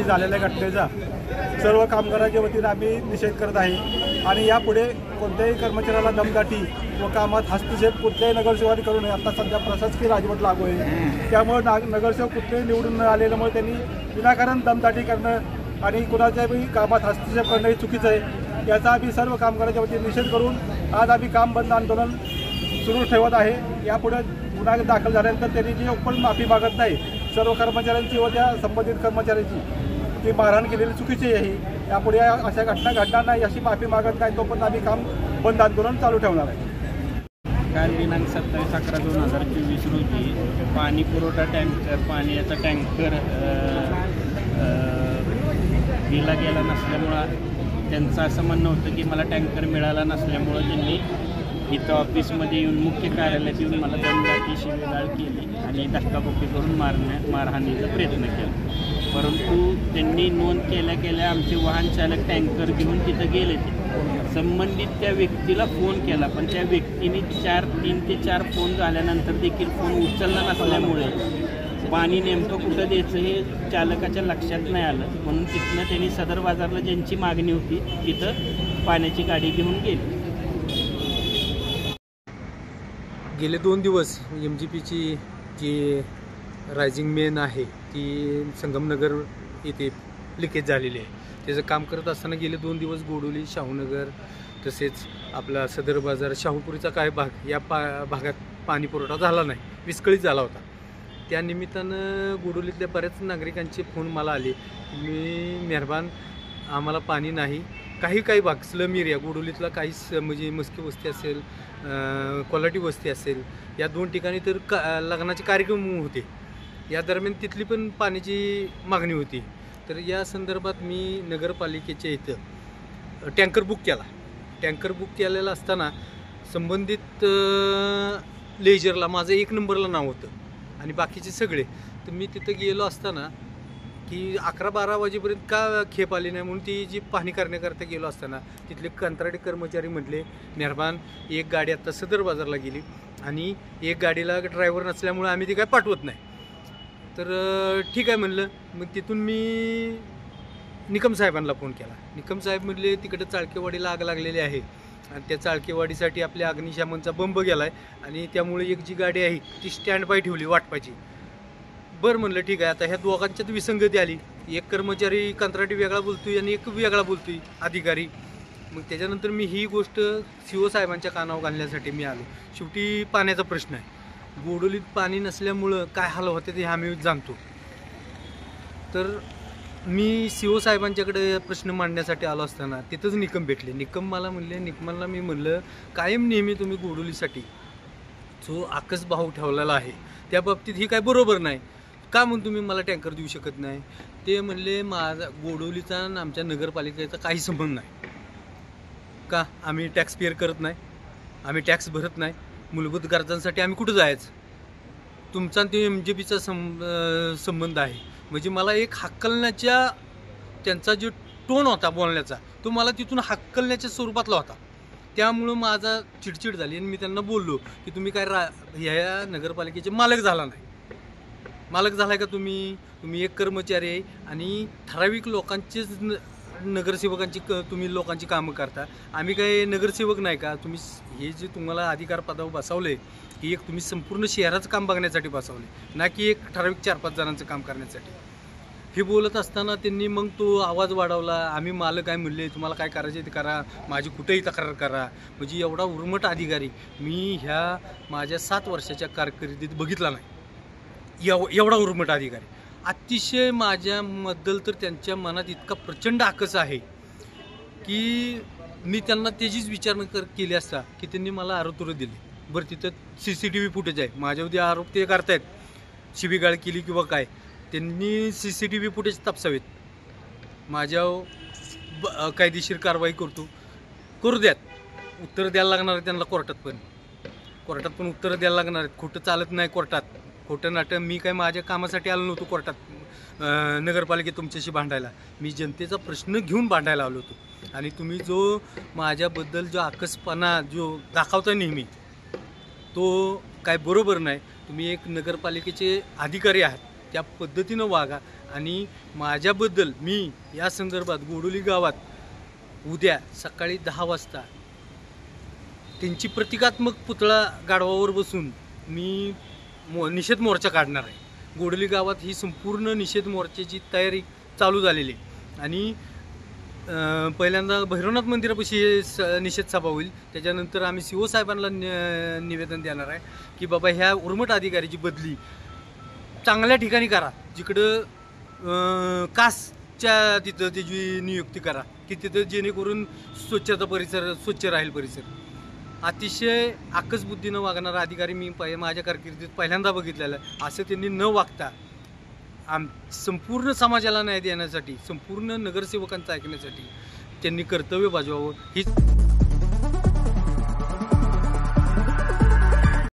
झालेल्या घटनेचा सर्व कामगारांच्या वतीने आम्ही निषेध करत आहे आणि यापुढे कोणत्याही कर्मचाऱ्याला दमदाटी व कामात हस्तक्षेप कुठल्याही नगरसेवकांनी करू नये। आता सध्या प्रशासकीय राजवट लागू आहे, त्यामुळे नगरसेवक कुठलेही निवडून न आलेल्यामुळे त्यांनी विनाकारण दमदाटी करणं आणि कुणाच्याही कामात हस्तक्षेप करणं हे चुकीचं आहे। याचा आम्ही सर्व कामगारांच्या वतीने निषेध करून आज आम्ही काम बंद आंदोलन सुरू ठेवत आहे। यापुढे गुन्हा दाखल झाल्यानंतर त्यांनी जी पण माफी मागत नाही सर्व कर्मचाऱ्यांची व त्या संबंधित कर्मचाऱ्यांची ती मारहाण केलेली चुकीची आहे। यापुढे अशा घटना घडणार नाही अशी माफी मागत नाही तोपर्यंत आम्ही काम बंद आंदोलन चालू ठेवणार आहे। काल दिनांक 27/11/2024 रोजी पाणी पुरवठा टँकर पाण्याचा टँकर दिला गेला नसल्यामुळं त्यांचं असं म्हणणं होतं की मला टँकर मिळाला नसल्यामुळं त्यांनी इथं ऑफिसमध्ये येऊन मुख्य कार्यालयात येऊन मला दमदाटी शिवीगाळ केली आणि धक्काबुक्की करून मारहाणीचा प्रयत्न केला। परंतु त्यांनी नोंद केल्या आमचे वाहन चालक टँकर घेऊन तिथं गेले ते संबंधित त्या व्यक्तीला फोन केला, पण त्या व्यक्तीने 3 ते 4 फोन झाल्यानंतर देखील फोन उचलला नसल्यामुळे पाणी नेमकं कुठं द्यायचं हे चालकाच्या लक्षात नाही आलं, म्हणून तिथनं त्यांनी सदर बाजारला ज्यांची मागणी होती तिथं पाण्याची गाडी घेऊन गेली। गेले 2 दिवस MGPची जी रायझिंग मेन आहे ती संगमनगर येथे लिकेज झालेली आहे। त्याचं काम करत असताना गेले 2 दिवस गोडोली, शाहूनगर तसेच आपला सदर बाजार, शाहूपुरीचा काय भाग या भागात पाणी पुरवठा झाला नाही, विस्कळीत झाला होता। त्या निमित्तानं गोडोलीतल्या बऱ्याच नागरिकांचे फोन मला आले की मी मेहरबान आम्हाला पाणी नाही। काही भाग स्लम एरिया गोडोलीतला काही म्हणजे मस्की वस्ती असेल, क्वालिटी वस्ती असेल, या 2 ठिकाणी तर लग्नाचे कार्यक्रम होते, या दरम्यान तिथली पण पाण्याची मागणी होती। तर या संदर्भात मी नगरपालिकेच्या इथं टँकर बुक केला। टँकर बुक केलेला असताना संबंधित लेजरला माझं 1 नंबरला नाव होतं आणि बाकीचे सगळे। तर मी तिथं गेलो असताना की 11-12 वाजेपर्यंत का खेप आली नाही म्हणून ती जी पाहणी करण्याकरता गेलो असताना तिथले कंत्राटी कर्मचारी म्हटले मेहरबान एक गाडी आत्ता सदर बाजारला गेली आणि एक गाडीला ड्रायव्हर नसल्यामुळे आम्ही ती काय पाठवत नाही। तर ठीक आहे म्हणलं। मग तिथून मी निकम साहेबांना फोन केला। निकम साहेब म्हटले तिकडे चाळकेवाडीला आग लागलेली आहे आणि त्या चाळकेवाडीसाठी आपल्या अग्निशमनचा बंब गेला आहे आणि त्यामुळे एक जी गाडी आहे ती स्टँड बाय ठेवली वाटपाची। बरं म्हणलं ठीक आहे। आता ह्या दोघांच्यात विसंगती आली, एक कर्मचारी कंत्राटी वेगळा बोलतोय आणि एक वेगळा बोलतोय अधिकारी। मग त्याच्यानंतर मी ही गोष्ट CO साहेबांच्या कानावर घालण्यासाठी मी आलो। शेवटी पाण्याचा प्रश्न आहे, गोडोलीत पाणी नसल्यामुळं काय हाल होते ते आम्ही जाणतो। तर मी CO साहेबांच्याकडे प्रश्न मांडण्यासाठी आलो असताना तिथंच निकम भेटले। निकम मला म्हणले, निकमांना मी म्हणलं कायम नेहमी तुम्ही गोडोलीसाठी जो आकस भाव ठेवलेला आहे त्या बाबतीत ही काय बरोबर नाही, का म्हणून तुम्ही मला टँकर देऊ शकत नाही? ते म्हणले माझा गोडोलीचा आणि आमच्या नगरपालिकेचा काही संबंध नाही। का आम्ही टॅक्स पेअर करत नाही, आम्ही टॅक्स भरत नाही, मूलभूत गरजांसाठी आम्ही कुठं जायचं? तुमचा ते MGPचा संबंध आहे। म्हणजे मला एक हक्कलण्याच्या त्यांचा जो टोन होता बोलण्याचा तो मला तिथून हक्कलण्याच्या स्वरूपातला होता, त्यामुळं माझा चिडचिड झाली आणि मी त्यांना बोललो की तुम्ही काय ह्या नगरपालिकेचे मालक झाला नाही, मालक झालाय का तुम्ही एक कर्मचारी आहे आणि ठराविक लोकांचेच नगरसेवकांची तुम्ही लोकांची कामं करता, आम्ही काय नगरसेवक नाही का? तुम्ही हे जे तुम्हाला अधिकार पदावर बसवले की एक तुम्ही संपूर्ण शहराचं काम बघण्यासाठी बसवले, ना की एक ठराविक 4-5 जणांचं काम करण्यासाठी। हे बोलत असताना त्यांनी मग तो आवाज वाढवला, आम्ही मालक आहे म्हणले, तुम्हाला काय करायचे ते करा, माझी कुठेही तक्रार करा। म्हणजे एवढा उर्मट अधिकारी मी ह्या माझ्या 7 वर्षाच्या कारकिर्दीत बघितला नाही। एवढा उर्मट अधिकारी अतिशय माझ्याबद्दल तर त्यांच्या मनात इतका प्रचंड आकस आहे की मी त्यांना त्याचीच विचारणा केली असता की त्यांनी मला आरोतुरं दिले। बरं तिथं CCTV फुटेज आहे, माझ्यावरती आरोप ते करतायत शिवीगाळ केली किंवा काय, त्यांनी CCTV फुटेज तपासावेत, माझ्यावर कायदेशीर कारवाई करू द्यात। उत्तर द्यायला लागणार आहे त्यांना कोर्टात पण उत्तरं द्यायला लागणार आहेत। खोटं चालत नाही कोर्टात, खोटं नाटक। मी काय माझ्या कामासाठी आलो नव्हतो कोर्टात नगरपालिकेत तुमच्याशी भांडायला, मी जनतेचा प्रश्न घेऊन भांडायला आलो होतो। आणि तुम्ही जो माझ्याबद्दल जो आकसपणा जो दाखवता नेहमी तो काय बरोबर नाही। तुम्ही एक नगरपालिकेचे अधिकारी आहात, त्या पद्धतीनं वागा। आणि माझ्याबद्दल मी या संदर्भात गोडोली गावात उद्या सकाळी 10 वाजता त्यांची प्रतिकात्मक पुतळा गाढवावर बसून मी निषेध मोर्चा काढणार आहे. गोडोली गावात ही संपूर्ण निषेध मोर्चाची तयारी चालू झालेली आहे आणि पहिल्यांदा भैरवनाथ मंदिरापाशी निषेध सभा होईल. त्याच्यानंतर आम्ही CO साहेबांना निवेदन देणार आहे की बाबा ह्या उर्मट अधिकाऱ्याची बदली चांगल्या ठिकाणी करा, जिकडं कासच्या तिथं त्याची नियुक्ती करा की तिथं जेणेकरून परिसर स्वच्छ राहील. परिसर अतिशय आकसबुद्धीनं वागणारा अधिकारी मी माझ्या कारकिर्दीत पहिल्यांदा बघितलेला आहे. असं त्यांनी न वागता संपूर्ण समाजाला न्याय देण्यासाठी, संपूर्ण नगरसेवकांचं ऐकण्यासाठी त्यांनी कर्तव्य बजावावं हीच